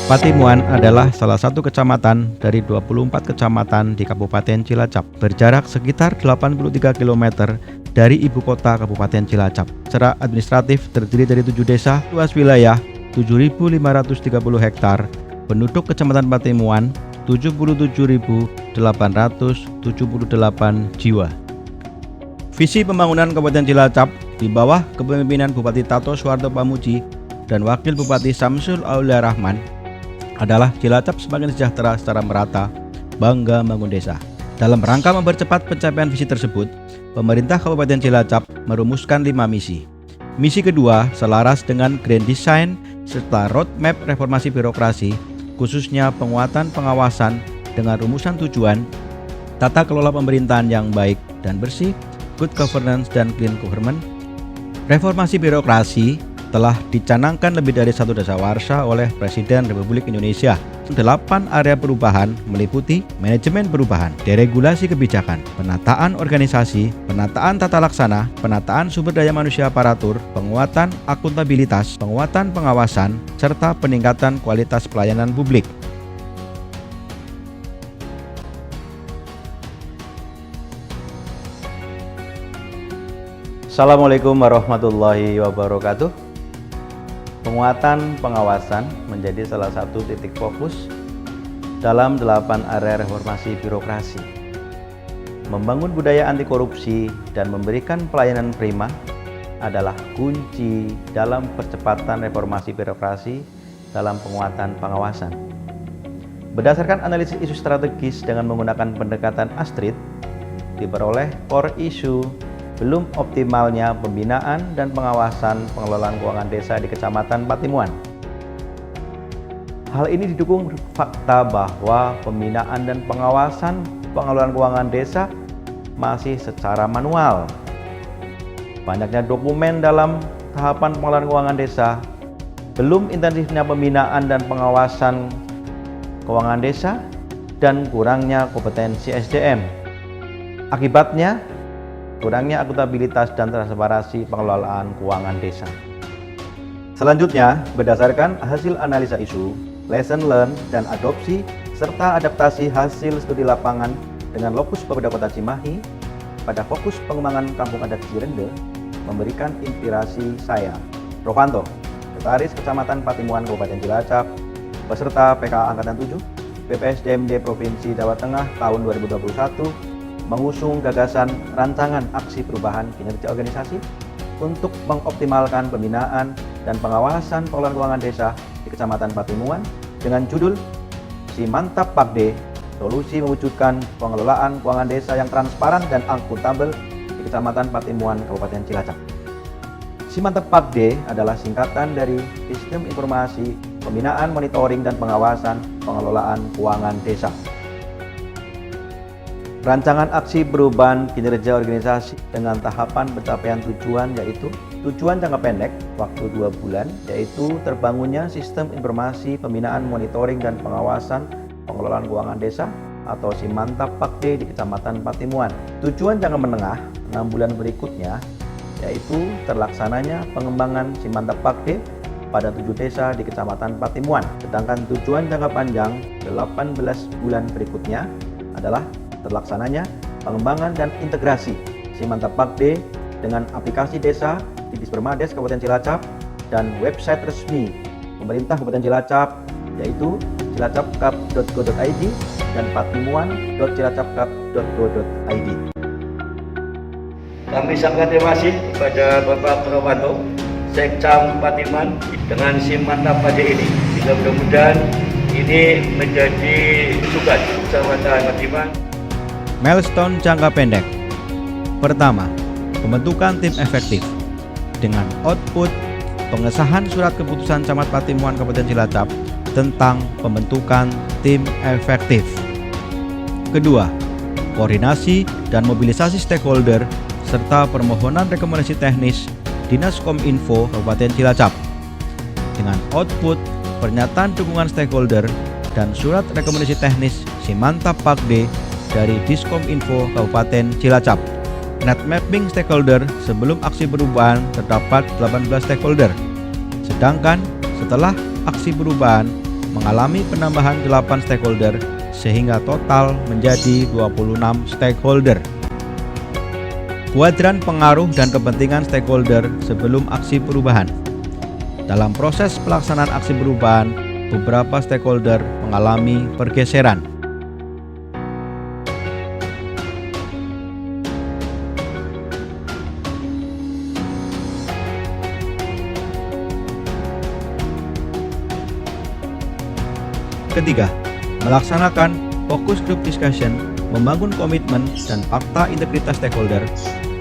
Patimuan adalah salah satu kecamatan dari 24 kecamatan di Kabupaten Cilacap, berjarak sekitar 83 km dari ibu kota Kabupaten Cilacap. Secara administratif terdiri dari 7 desa, luas wilayah 7.530 hektar, penduduk Kecamatan Patimuan 77.878 jiwa. Visi pembangunan Kabupaten Cilacap di bawah kepemimpinan Bupati Tato Suharto Pamuji dan Wakil Bupati Samsul Aulia Rahman adalah Cilacap semakin sejahtera secara merata, bangga bangun desa. Dalam rangka mempercepat pencapaian visi tersebut, pemerintah Kabupaten Cilacap merumuskan 5 misi. Misi kedua selaras dengan Grand Design serta Roadmap Reformasi Birokrasi, khususnya penguatan pengawasan dengan rumusan tujuan, tata kelola pemerintahan yang baik dan bersih, good governance dan clean government. Reformasi birokrasi telah dicanangkan lebih dari 1 dasawarsa oleh Presiden Republik Indonesia. 8 area perubahan meliputi manajemen perubahan, deregulasi kebijakan, penataan organisasi, penataan tata laksana, penataan sumber daya manusia aparatur, penguatan akuntabilitas, penguatan pengawasan, serta peningkatan kualitas pelayanan publik. Assalamualaikum warahmatullahi wabarakatuh. Penguatan pengawasan menjadi salah satu titik fokus dalam 8 area reformasi birokrasi. Membangun budaya anti korupsi dan memberikan pelayanan prima adalah kunci dalam percepatan reformasi birokrasi dalam penguatan pengawasan. Berdasarkan analisis isu strategis dengan menggunakan pendekatan ASTRID, diperoleh core issue belum optimalnya pembinaan dan pengawasan pengelolaan keuangan desa di Kecamatan Patimuan. Hal ini didukung fakta bahwa pembinaan dan pengawasan pengelolaan keuangan desa masih secara manual. Banyaknya dokumen dalam tahapan pengelolaan keuangan desa, belum intensifnya pembinaan dan pengawasan keuangan desa, dan kurangnya kompetensi SDM. Akibatnya, kurangnya akuntabilitas dan transparansi pengelolaan keuangan desa. Selanjutnya, berdasarkan hasil analisa isu, lesson learned dan adopsi serta adaptasi hasil studi lapangan dengan lokus Bapeda Kota Cimahi pada fokus pengembangan Kampung Adat Cirende, memberikan inspirasi saya, Rovanto, Sekretaris Kecamatan Patimuan Kabupaten Cilacap, peserta PK Angkatan 7, BPSDMD Provinsi Jawa Tengah tahun 2021, mengusung gagasan rancangan aksi perubahan kinerja organisasi untuk mengoptimalkan pembinaan dan pengawasan pengelolaan keuangan desa di Kecamatan Patimuan dengan judul Si Mantap Pakde, solusi mewujudkan pengelolaan keuangan desa yang transparan dan akuntabel di Kecamatan Patimuan, Kabupaten Cilacap. Si Mantap Pakde adalah singkatan dari Sistem Informasi Pembinaan, Monitoring, dan Pengawasan Pengelolaan Keuangan Desa. Rancangan aksi perubahan kinerja organisasi dengan tahapan pencapaian tujuan, yaitu tujuan jangka pendek waktu 2 bulan, yaitu terbangunnya sistem informasi pembinaan, monitoring, dan pengawasan pengelolaan keuangan desa atau Si Mantap Pakde di Kecamatan Patimuan. Tujuan jangka menengah 6 bulan berikutnya, yaitu terlaksananya pengembangan Si Mantap Pakde pada 7 desa di Kecamatan Patimuan. Sedangkan tujuan jangka panjang 18 bulan berikutnya adalah terlaksananya pengembangan dan integrasi Si Mantap Pakde dengan aplikasi desa di Dispermades Kabupaten Cilacap dan website resmi pemerintah Kabupaten Cilacap, yaitu cilacapkap.go.id dan patimuan.cilacapkap.go.id. Kami sangat terima kasih kepada Bapak Rovanto, Sekcam Patimuan dengan Si Mantap Pakde ini. Mudah-mudahan ini menjadi tugas Kecamatan Patimuan. Milestone jangka pendek. Pertama, pembentukan tim efektif dengan output pengesahan surat keputusan Camat Patimuan Kabupaten Cilacap tentang pembentukan tim efektif. Kedua, koordinasi dan mobilisasi stakeholder serta permohonan rekomendasi teknis Dinas Kominfo Kabupaten Cilacap dengan output pernyataan dukungan stakeholder dan surat rekomendasi teknis Si Mantap Pakde dari Diskominfo Kabupaten Cilacap. Net mapping stakeholder sebelum aksi perubahan terdapat 18 stakeholder. Sedangkan setelah aksi perubahan mengalami penambahan 8 stakeholder sehingga total menjadi 26 stakeholder. Kuadran pengaruh dan kepentingan stakeholder sebelum aksi perubahan. Dalam proses pelaksanaan aksi perubahan, beberapa stakeholder mengalami pergeseran. Ketiga, melaksanakan focus group discussion, membangun komitmen dan fakta integritas stakeholder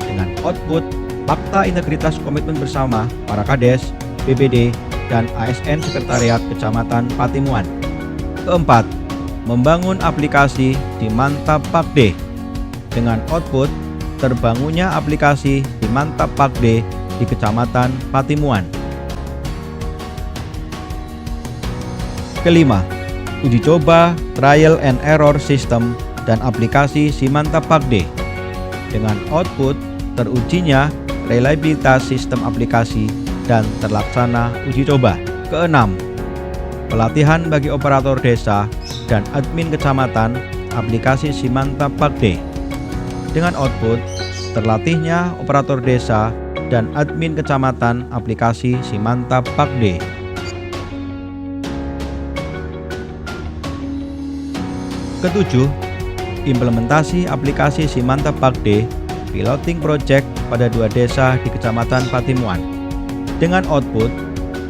dengan output fakta integritas komitmen bersama para Kades, BPD, dan ASN Sekretariat Kecamatan Patimuan. Keempat, membangun aplikasi di Mantap Pakde dengan output terbangunnya aplikasi di Mantap Pakde di Kecamatan Patimuan. Kelima, uji coba trial and error sistem dan aplikasi Simantap Pakde dengan output terujinya reliabilitas sistem aplikasi dan terlaksana uji coba. Keenam, pelatihan bagi operator desa dan admin kecamatan aplikasi Simantap Pakde dengan output terlatihnya operator desa dan admin kecamatan aplikasi Simantap Pakde. Ketujuh, implementasi aplikasi Simantap Pakde piloting project pada 2 desa di Kecamatan Patimuan dengan output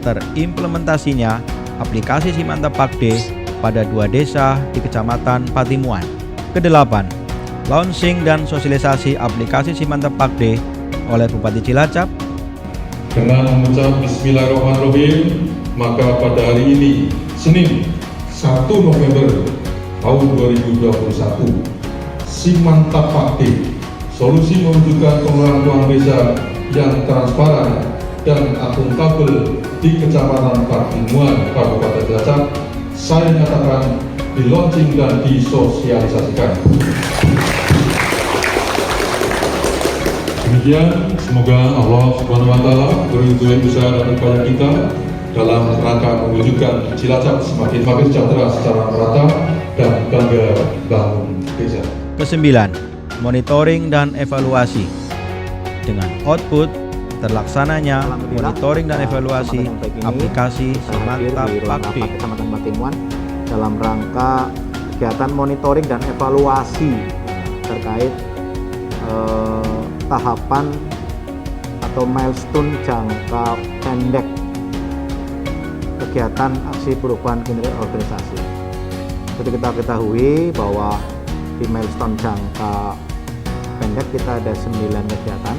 terimplementasinya aplikasi Simantap Pakde pada 2 desa di Kecamatan Patimuan. Kedelapan, launching dan sosialisasi aplikasi Simantap Pakde oleh Bupati Cilacap. Dengan mengucap Bismillahirrahmanirrahim, maka pada hari ini, Senin 1 November tahun 2021, Simantap Pakde, solusi mewujudkan pengelolaan keuangan desa yang transparan dan akuntabel di Kecamatan Patimuan, Kabupaten Cilacap, saya nyatakan di launching dan disosialisasikan. Demikian, semoga Allah Subhanahu wa Ta'ala beri yang besar dan upaya kita dalam rangka mewujudkan Cilacap semakin sejahtera secara merata dan bangga bangun desa. Kesembilan, monitoring dan evaluasi dengan output terlaksananya monitoring dan evaluasi aplikasi Simantap Pakde Kecamatan Patimuan dalam rangka kegiatan monitoring dan evaluasi terkait tahapan atau milestone jangka pendek kegiatan aksi perubahan kinerja organisasi. Seperti kita ketahui bahwa di milestone jangka pendek kita ada 9 kegiatan.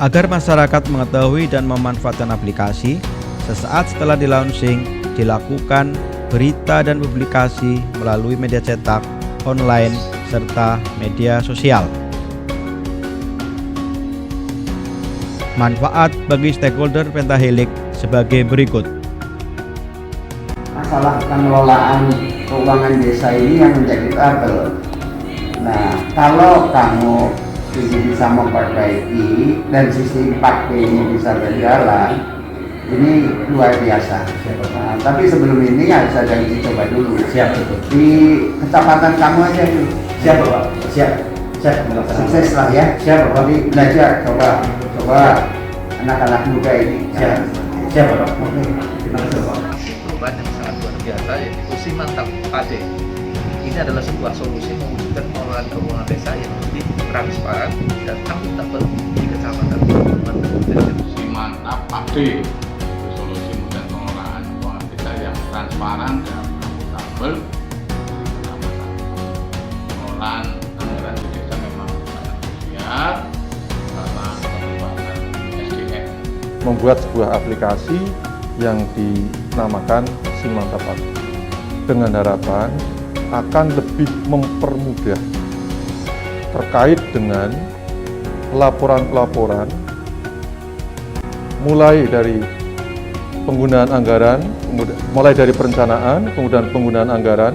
Agar masyarakat mengetahui dan memanfaatkan aplikasi, sesaat setelah di-launching dilakukan berita dan publikasi melalui media cetak, online, serta media sosial. Manfaat bagi stakeholder Pentahelix sebagai berikut. Masalah pengelolaan keuangan desa ini yang menjadi trouble. Nah, kalau kamu ini bisa memperbaiki dan sistem Pakde ini bisa berjalan, ini luar biasa. Nah, tapi sebelum ini harus ada uji coba dulu. Siap, betul. Di kecamatan kamu aja dulu. Siap, Bapak. Siap. Siap. Sukses lah ya. Siap, Bapak. Jadi belajar, coba anak-anak muda ini. Siap. Siap, Bapak. Oke. Terima kasih, Bapak. Perubahan yang sangat luar biasa, yaitu Simantap Pakde. Ini adalah sebuah solusi mewujudkan pengelolaan keuangan desa yang lebih transparan dan akuntabel di Kecamatan Patimuan. Simantap Pakde, solusi mewujudkan pengelolaan keuangan desa yang transparan dan akuntabel di Kecamatan. Pengelolaan anggaran di desa memang sangat krusial karena pengembangan SDM. Membuat sebuah aplikasi yang dinamakan Simantap Pakde dengan harapan akan lebih mempermudah terkait dengan laporan-laporan mulai dari penggunaan anggaran, mulai dari perencanaan, kemudian penggunaan anggaran,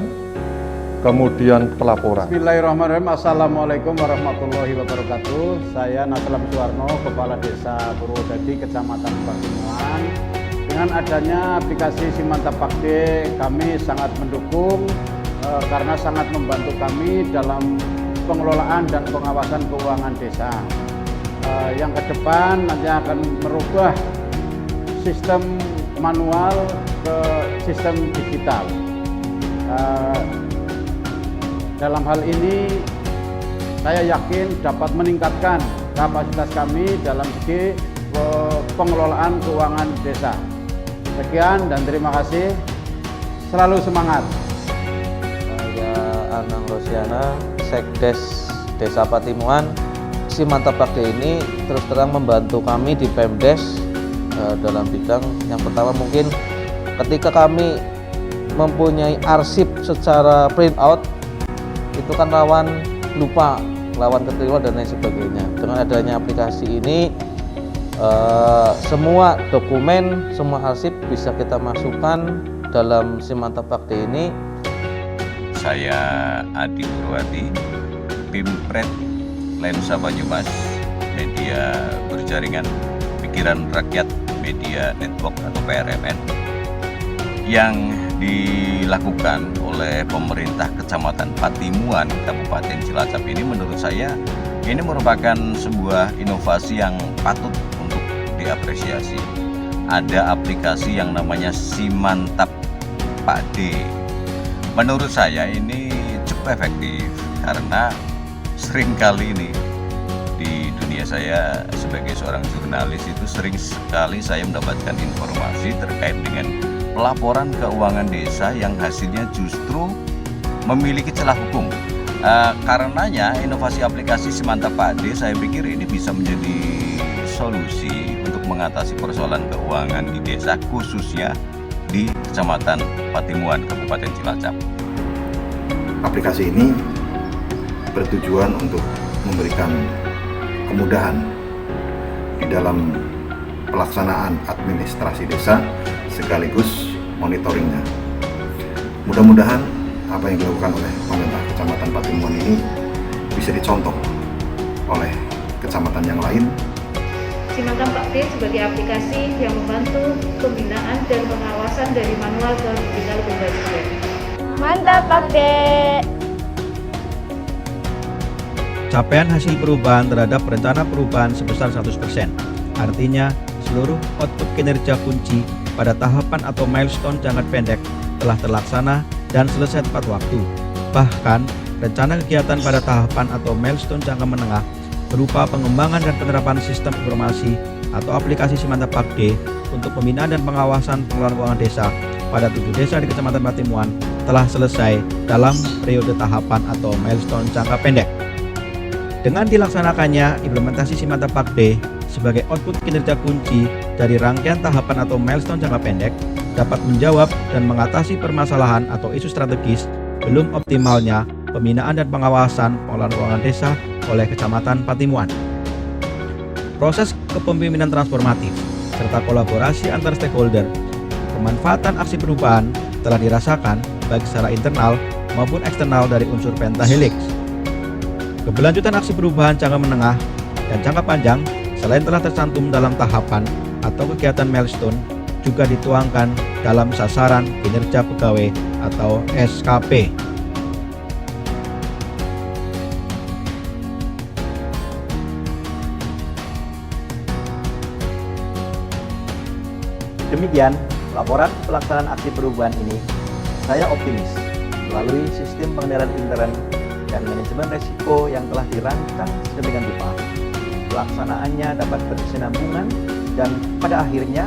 kemudian pelaporan. Bismillahirrahmanirrahim. Assalamualaikum warahmatullahi wabarakatuh. Saya Naslam Suwarno, Kepala Desa Purwodadi, Kecamatan Patimuan. Dengan adanya aplikasi Simantap Pakde, kami sangat mendukung karena sangat membantu kami dalam pengelolaan dan pengawasan keuangan desa. Yang ke depan nanti akan merubah sistem manual ke sistem digital. Dalam hal ini saya yakin dapat meningkatkan kapasitas kami dalam segi pengelolaan keuangan desa. Sekian dan terima kasih. Selalu semangat. Saya Anang Rosiana, Sekdes Desa Patimuan. Simantap Pakde ini terus terang membantu kami di Pemdes dalam bidang yang pertama mungkin ketika kami mempunyai arsip secara print out itu kan rawan lupa, rawan ketiruan dan lain sebagainya. Dengan adanya aplikasi ini semua dokumen, semua arsip bisa kita masukkan dalam Simantap Pakde ini. Saya Adi Purwati, Pimpret Lensa Banyumas, media berjaringan pikiran rakyat media network atau PRMN, yang dilakukan oleh pemerintah Kecamatan Patimuan, Kabupaten Cilacap ini menurut saya ini merupakan sebuah inovasi yang patut untuk diapresiasi. Ada aplikasi yang namanya Simantap Pakde. Menurut saya ini cukup efektif karena seringkali ini di dunia saya sebagai seorang jurnalis itu sering sekali saya mendapatkan informasi terkait dengan pelaporan keuangan desa yang hasilnya justru memiliki celah hukum. Karenanya inovasi aplikasi Simantap Pakde saya pikir ini bisa menjadi solusi untuk mengatasi persoalan keuangan di desa khususnya di Kecamatan Patimuan, Kabupaten Cilacap. Aplikasi ini bertujuan untuk memberikan kemudahan di dalam pelaksanaan administrasi desa sekaligus monitoringnya. Mudah-mudahan apa yang dilakukan oleh pemerintah Kecamatan Patimuan ini bisa dicontoh oleh kecamatan yang lain. Simantap Pakde sebagai aplikasi yang membantu pembinaan dan pengawasan dari manual ke digital pembagian. Mantap Pakde! Capaian hasil perubahan terhadap rencana perubahan sebesar 100%. Artinya, seluruh output kinerja kunci pada tahapan atau milestone jangka pendek telah terlaksana dan selesai tepat waktu. Bahkan, rencana kegiatan pada tahapan atau milestone jangka menengah berupa pengembangan dan penerapan sistem informasi atau aplikasi Simantap Pakde untuk pembinaan dan pengawasan pengelolaan keuangan desa pada 7 desa di Kecamatan Patimuan telah selesai dalam periode tahapan atau milestone jangka pendek. Dengan dilaksanakannya implementasi Simantap Pakde sebagai output kinerja kunci dari rangkaian tahapan atau milestone jangka pendek dapat menjawab dan mengatasi permasalahan atau isu strategis belum optimalnya pembinaan dan pengawasan pengelolaan keuangan desa oleh Kecamatan Patimuan. Proses kepemimpinan transformatif serta kolaborasi antar stakeholder, pemanfaatan aksi perubahan telah dirasakan baik secara internal maupun eksternal dari unsur pentahelix. Keberlanjutan aksi perubahan jangka menengah dan jangka panjang selain telah tercantum dalam tahapan atau kegiatan milestone juga dituangkan dalam sasaran kinerja pegawai atau SKP. Demikian laporan pelaksanaan aksi perubahan ini. Saya optimis melalui sistem pengendalian intern dan manajemen resiko yang telah dirancang sedemikian rupa, pelaksanaannya dapat berkesinambungan dan pada akhirnya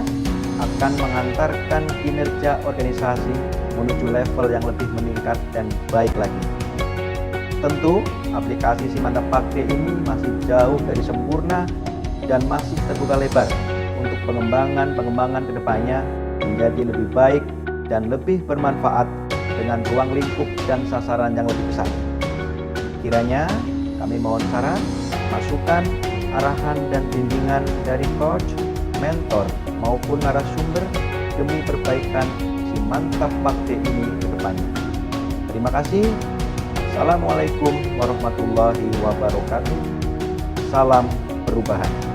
akan mengantarkan kinerja organisasi menuju level yang lebih meningkat dan baik lagi. Tentu aplikasi Simantap Pakde ini masih jauh dari sempurna dan masih terbuka lebar untuk pengembangan kedepannya menjadi lebih baik dan lebih bermanfaat dengan ruang lingkup dan sasaran yang lebih besar. Kiranya kami mohon saran, masukan, arahan dan bimbingan dari coach, mentor maupun narasumber demi perbaikan Simantap Pakde ini ke depannya. Terima kasih. Assalamualaikum warahmatullahi wabarakatuh. Salam perubahan.